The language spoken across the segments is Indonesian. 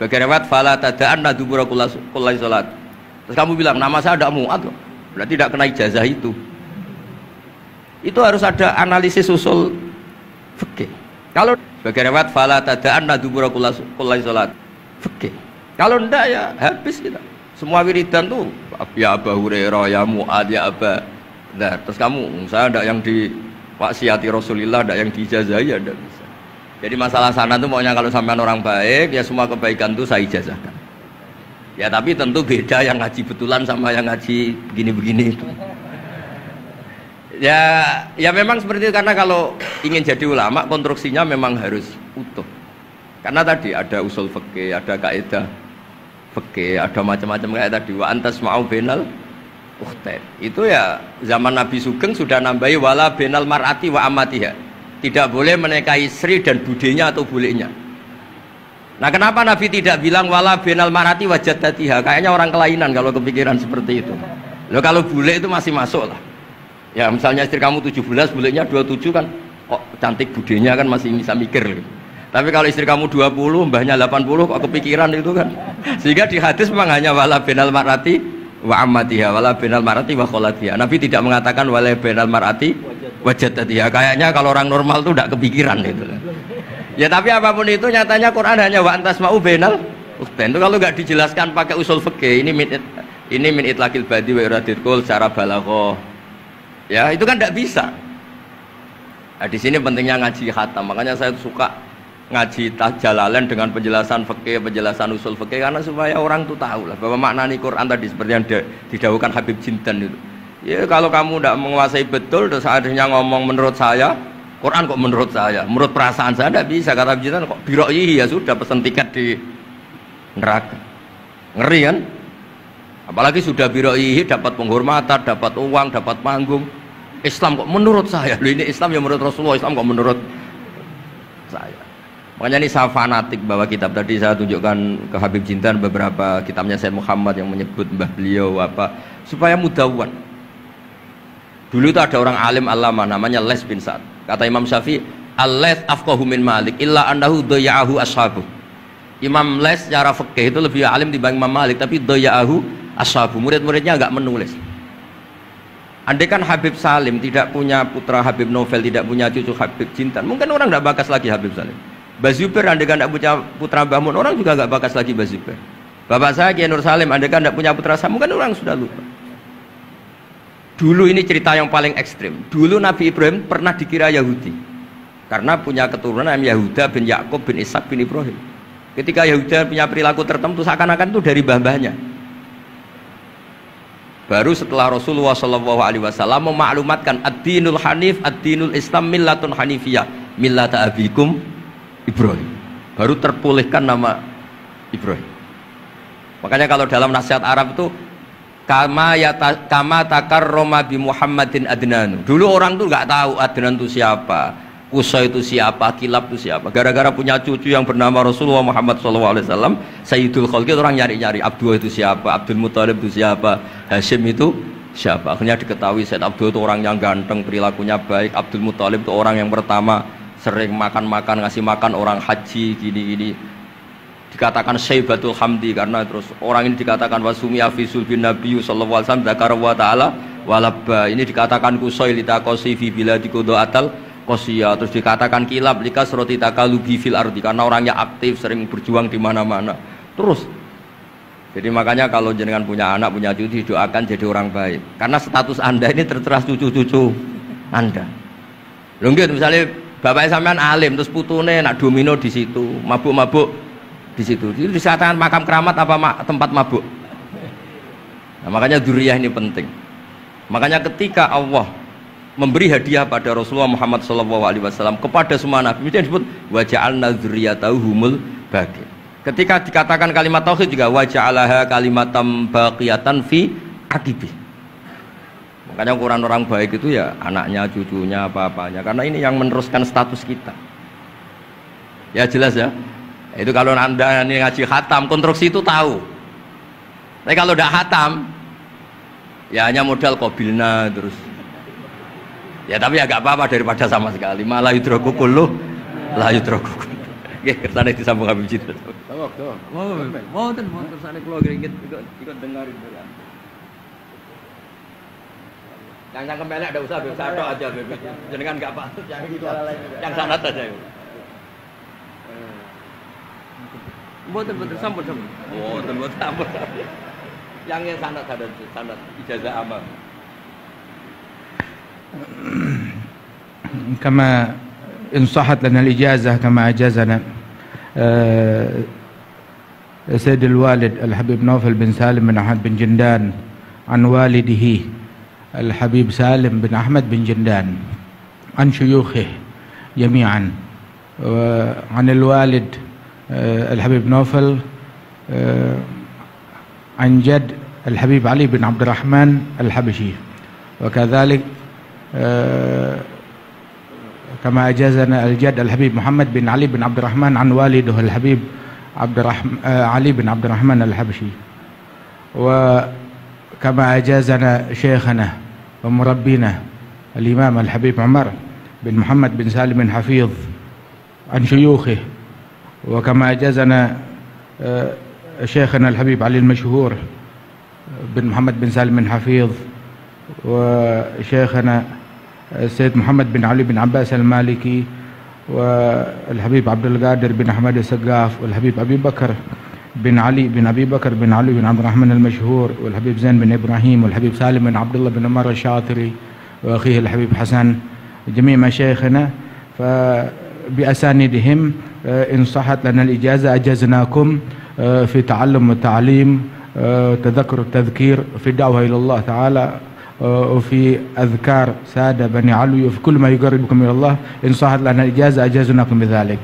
Sebagai riwayat fala tada'anna dubura kulli salat. Terus kamu bilang nama saya ada Mu'ad loh. Berarti tidak kena ijazah itu. Itu harus ada analisis usul fikih. Kalau sebagai riwayat fala tada'anna dubura kulli salat. Fikih. Kalau enggak ya habis kita. Semua wiridan tuh ya Abu Hurairah, ya Mu'ad, ya Aba. Nah, terus kamu, saya enggak yang di waksiati Rasulullah, enggak yang diijazahi, ya enggak bisa. Jadi masalah sana tuh maunya kalau sampean orang baik, ya semua kebaikan tuh saya ijazahkan. Ya tapi tentu beda yang ngaji betulan sama yang ngaji begini-begini itu. Ya memang seperti itu, karena kalau ingin jadi ulama konstruksinya memang harus utuh. Karena tadi ada usul fikih, ada kaidah fikih, ada macam-macam kayak tadi wa antas ma'u bainal ukhtain. Itu ya zaman Nabi Sugeng sudah nambahi wala bainal mar'ati wa amatiha. Tidak boleh menikahi istri dan budenya atau bulenya. Nah, kenapa Nabi tidak bilang wala bainal mar'ati wa jaddatiha? Kayaknya orang kelainan kalau kepikiran seperti itu. Loh, kalau bule itu masih masuk lah. Ya misalnya istri kamu 17, bulenya 27 kan kok cantik budenya kan masih bisa mikir gitu. Tapi kalau istri kamu 20, mbahnya 80 kok kepikiran itu kan. Sehingga di hadis memang hanya wala bainal mar'ati wa ammatiha, wala bainal mar'ati wa kholatiha. Nabi tidak mengatakan wala bainal mar'ati wa jaddatiha. Kayaknya kalau orang normal tuh tidak kepikiran itu. Ya tapi apapun itu nyatanya Quran hanya wa antas ma'u bainal ukhtain. Itu kalau nggak dijelaskan pakai usul fikih, ini min itlaqil badi wa iradil qul secara balaghah. Ya, itu kan tidak bisa. Nah, di sini pentingnya ngaji khatam. Makanya saya suka ngaji Jalalain dengan penjelasan fikih, penjelasan usul fikih, karena supaya orang tuh tahu lah bahwa maknani Quran tadi seperti yang didahulukan Habib Jintan itu. Ya kalau kamu tidak menguasai betul terus akhirnya ngomong menurut saya, Quran kok menurut saya, menurut perasaan saya tidak bisa. Kata Habib Jintan kok biroyi ya sudah pesen tiket di neraka. Ngeri kan? Apalagi sudah biroyi dapat penghormatan, dapat uang, dapat panggung. Islam kok menurut saya. Loh, ini Islam ya menurut Rasulullah, Islam kok menurut saya. Makanya ini saya fanatik bahwa kitab tadi saya tunjukkan ke Habib Jintan beberapa kitabnya Sayyid Muhammad yang menyebut mbah beliau apa supaya mudawwan. Dulu itu ada orang alim alama namanya Les bin Sa'ad. Kata Imam Syafi'i, "Al-Les afqahu min Malik illa annahu daya'ahu ashabu." Imam Les secara fikih itu lebih alim dibanding Imam Malik, tapi daya'ahu ashabu. Murid-muridnya enggak menulis. Andai kan Habib Salim tidak punya putra Habib Novel, tidak punya cucu Habib Jintan, mungkin orang enggak bakas lagi Habib Salim. Bazuber andai kan tidak punya putra Mbah Mun, orang juga nggak bakas lagi Bazuber. Bapak saya Kiai Nur Salim andai kan tidak punya putra saya, mungkin orang sudah lupa. Dulu ini cerita yang paling ekstrim. Dulu Nabi Ibrahim pernah dikira Yahudi karena punya keturunan Yahuda bin Yakub bin Ishak bin Ibrahim. Ketika Yahuda punya perilaku tertentu seakan-akan itu dari mbah-mbahnya. Baru setelah Rasulullah SAW memaklumatkan ad-dinul hanif, ad-dinul Islam millatun hanifiyah, millata abikum Ibrahim, baru terpulihkan nama Ibrahim. Makanya kalau dalam nasihat Arab itu kama takarrama bi Muhammadin Adnan. Dulu orang tuh nggak tahu Adnan itu siapa, Qusay itu siapa, Kilab itu siapa. Gara-gara punya cucu yang bernama Rasulullah Muhammad SAW, Sayyidul Khalqi, orang nyari-nyari Abdullah itu siapa, Abdul Muthalib itu siapa, Hashim itu siapa. Akhirnya diketahui Sayyid Abdullah itu orang yang ganteng, perilakunya baik. Abdul Muthalib itu orang yang pertama sering makan-makan, ngasih makan orang haji gini-gini. Dikatakan Syaibatul Hamdi karena terus orang ini dikatakan wasumi afisul bin Nabi sallallahu alaihi wasallam dzakara wa ta'ala walabba. Ini dikatakan Qusay litaqasi fi biladi qudaatal qasiya. Terus dikatakan Kilab likasrati takalubi fil ardi karena orangnya aktif, sering berjuang di mana-mana. Terus jadi makanya kalau jenengan punya anak, punya cucu, doakan jadi orang baik. Karena status Anda ini tertera cucu-cucu Anda. Lho nggih misalnya bapaknya sampean alim terus putune nak domino di situ, mabuk-mabuk di situ. Itu disatakan makam keramat apa tempat mabuk. Nah, makanya dzurriyyah ini penting. Makanya ketika Allah memberi hadiah pada Rasulullah Muhammad SAW kepada semua nabi, itu disebut wa ja'alna dzurriyyatahu humul baqin. Ketika dikatakan kalimat tauhid juga wa ja'alaha kalimatam baqiyatan fi aqibi. Makanya ukuran orang baik itu ya anaknya, cucunya, apa-apanya. Karena ini yang meneruskan status kita. Ya jelas ya. Itu kalau Anda ini ngaji khatam, konstruksi itu tahu. Tapi kalau tidak khatam, ya hanya modal qabilna terus. Ya tapi agak apa-apa daripada sama sekali. Malah yudroku kulluh, la yudroku kulluh. Nggih, kersane disambung Habib Jindan. Mau kersane kula ngringit ikut dengarin ya. Yang cangkem elek enggak usah Habib Satok aja Habib. Jenengan enggak patut yang itu. Yang sanad aja. Mboten sampun. Mboten sampun. Yang sanad ijazah amal. كما إن صحت لنا الإجازة كما أجازنا سيد الوالد الحبيب نوفل بن سالم بن أحمد بن جندان عن والده الحبيب سالم بن أحمد بن جندان عن شيوخه جميعا عن الوالد الحبيب نوفل عن جد الحبيب علي بن عبد الرحمن الحبشي وكذلك كما أجازنا الجد الحبيب محمد بن علي بن عبد الرحمن عن والده الحبيب علي بن عبد الرحمن الحبشي وكما أجازنا شيخنا ومربينا الإمام الحبيب عمر بن محمد بن سالم بن حفيظ عن شيوخه وكما أجازنا شيخنا الحبيب علي المشهور بن محمد بن سالم بن حفيظ وشيخنا السيد محمد بن علي بن عباس المالكي والحبيب عبد القادر بن أحمد السقاف والحبيب أبي بكر بن علي بن أبي بكر بن علي بن عبد الرحمن المشهور والحبيب زين بن إبراهيم والحبيب سالم بن عبد الله بن عمر الشاطري وأخيه الحبيب حسن جميع مشايخنا فبأسانيدهم إن صحت لنا الإجازة أجزناكم في تعلم والتعليم تذكر التذكير في الدعوة إلى الله تعالى وفي أذكار سادة بني علوي وفي كل ما يقربكم إلى الله إن صحت لنا الإجازة أجازناكم بذلك.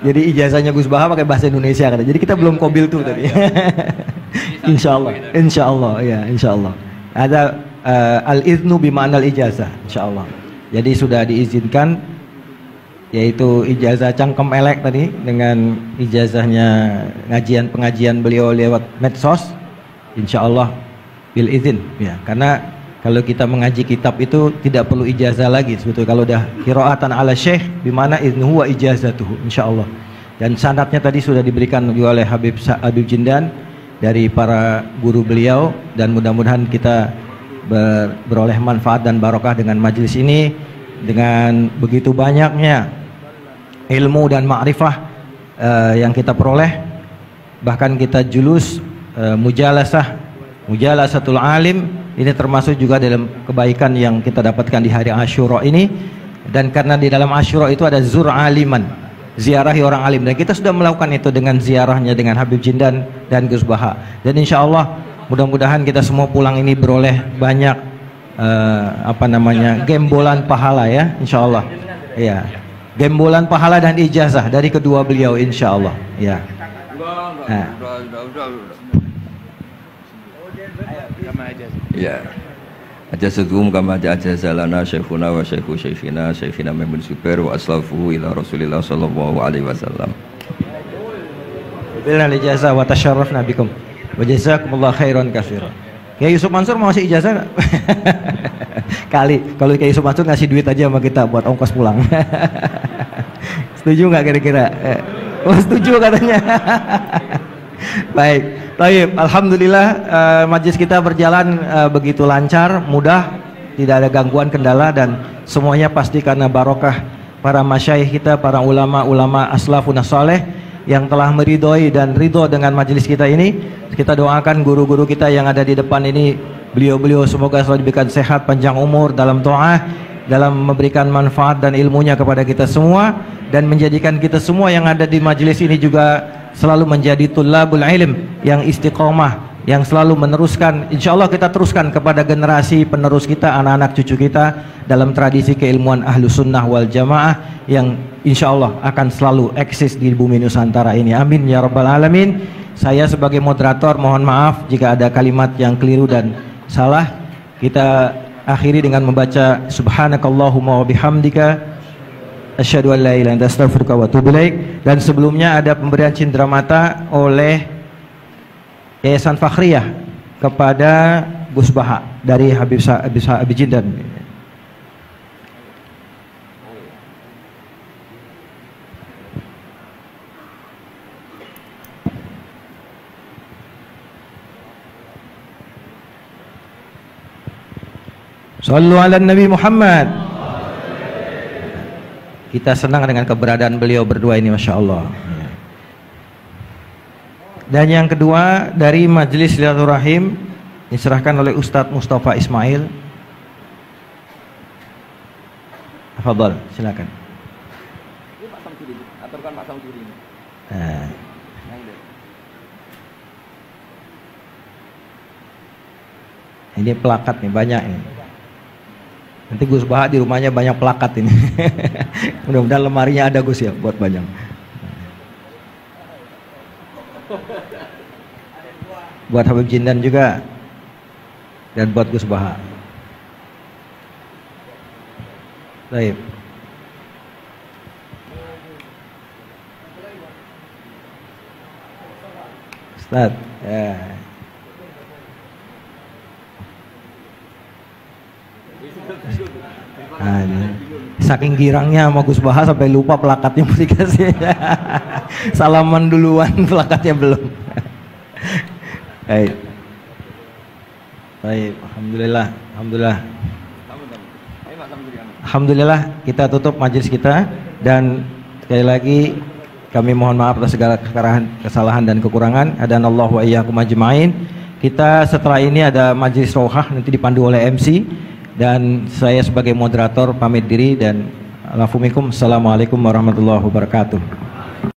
Jadi ijazahnya Gus Baha pakai bahasa Indonesia kan. Jadi kita belum qabil tuh tadi. Insyaallah ya, insyaallah. Ada al-iznu bima'na al-ijazah, insyaallah. Jadi sudah diizinkan yaitu ijazah cangkem elek tadi dengan ijazahnya pengajian beliau lewat medsos, insyaallah bil izin ya, karena kalau kita mengaji kitab itu tidak perlu ijazah lagi sebetulnya kalau udah qiraatan ala syekh bimana iznuhu wa ijazatuhu insyaallah. Dan sanadnya tadi sudah diberikan juga oleh Habib Jindan dari para guru beliau, dan mudah-mudahan kita beroleh manfaat dan barokah dengan majelis ini, dengan begitu banyaknya ilmu dan ma'rifah yang kita peroleh. Bahkan kita julus mujalasatul alim, ini termasuk juga dalam kebaikan yang kita dapatkan di hari Asyura ini. Dan karena di dalam Asyura itu ada zur aliman, ziarahi orang alim, dan kita sudah melakukan itu dengan ziarahnya dengan Habib Jindan dan Gus Baha. Dan insya Allah mudah-mudahan kita semua pulang ini beroleh banyak gembolan pahala ya, insya Allah ya, gembolan pahala dan ijazah dari kedua beliau insya Allah ya. Ya, ajazakum kama ajazalana syekhuna wa syekhina Maimun Zubair wa aslafuhu ila Rasulillah sallallahu alaihi wasallam. Bilal ijazah wa tasyarrafna bikum wa jazakumullah khairan katsiran. Kiai Yusuf Mansur mau ngasih ijazah enggak? Kali kalau Kiai Yusuf Mansur ngasih duit aja sama kita buat ongkos pulang. Setuju nggak kira-kira? Oh setuju katanya. Baik, alhamdulillah majelis kita berjalan begitu lancar, mudah, tidak ada gangguan kendala, dan semuanya pasti karena barokah para masyayikh kita, para ulama-ulama aslafun saleh yang telah meridhoi dan ridho dengan majelis kita ini. Kita doakan guru-guru kita yang ada di depan ini, beliau-beliau semoga selalu diberikan sehat, panjang umur dalam ta'ah, dalam memberikan manfaat dan ilmunya kepada kita semua, dan menjadikan kita semua yang ada di majelis ini juga selalu menjadi tulabul ilm yang istiqomah, yang selalu meneruskan, insya Allah kita teruskan kepada generasi penerus kita, anak-anak cucu kita, dalam tradisi keilmuan ahlu sunnah wal jamaah yang insya Allah akan selalu eksis di bumi Nusantara ini. Amin ya rabbal alamin. Saya sebagai moderator mohon maaf jika ada kalimat yang keliru dan salah. Kita akhiri dengan membaca subhanakallahumma wa bihamdika asyhadu an la ilaha illa anta astaghfiruka wa atubu ilaik. Dan sebelumnya ada pemberian cindera mata oleh Yayasan Fakhriyah kepada Gus Baha dari Habib Jindan. Sallu ala Nabi Muhammad. Kita senang dengan keberadaan beliau berdua ini, Masya Allah. Dan yang kedua dari Majelis Silaturahim diserahkan oleh Ustadz Mustafa Ismail. Fadhal, silakan. Ini Pak Samsuri, aturkan Pak Samsuri. Ini plakat nih, banyak ini. Nanti Gus Baha di rumahnya banyak plakat ini. Mudah-mudahan lemarinya ada Gus ya, buat banyak. Buat Habib Jindan juga. Dan buat Gus Baha. Baik. Ustaz, ya. Saking girangnya sama Gus Baha sampai lupa plakatnya mau dikasih. Salaman duluan, plakatnya belum. Baik. Baik, alhamdulillah, alhamdulillah. Alhamdulillah kita tutup majelis kita, dan sekali lagi kami mohon maaf atas segala kesalahan dan kekurangan. Adanallahu wa iyyakum ajmain. Kita setelah ini ada majelis rohah nanti dipandu oleh MC. Dan saya sebagai moderator pamit diri dan alafumikum. Assalamualaikum warahmatullahi wabarakatuh.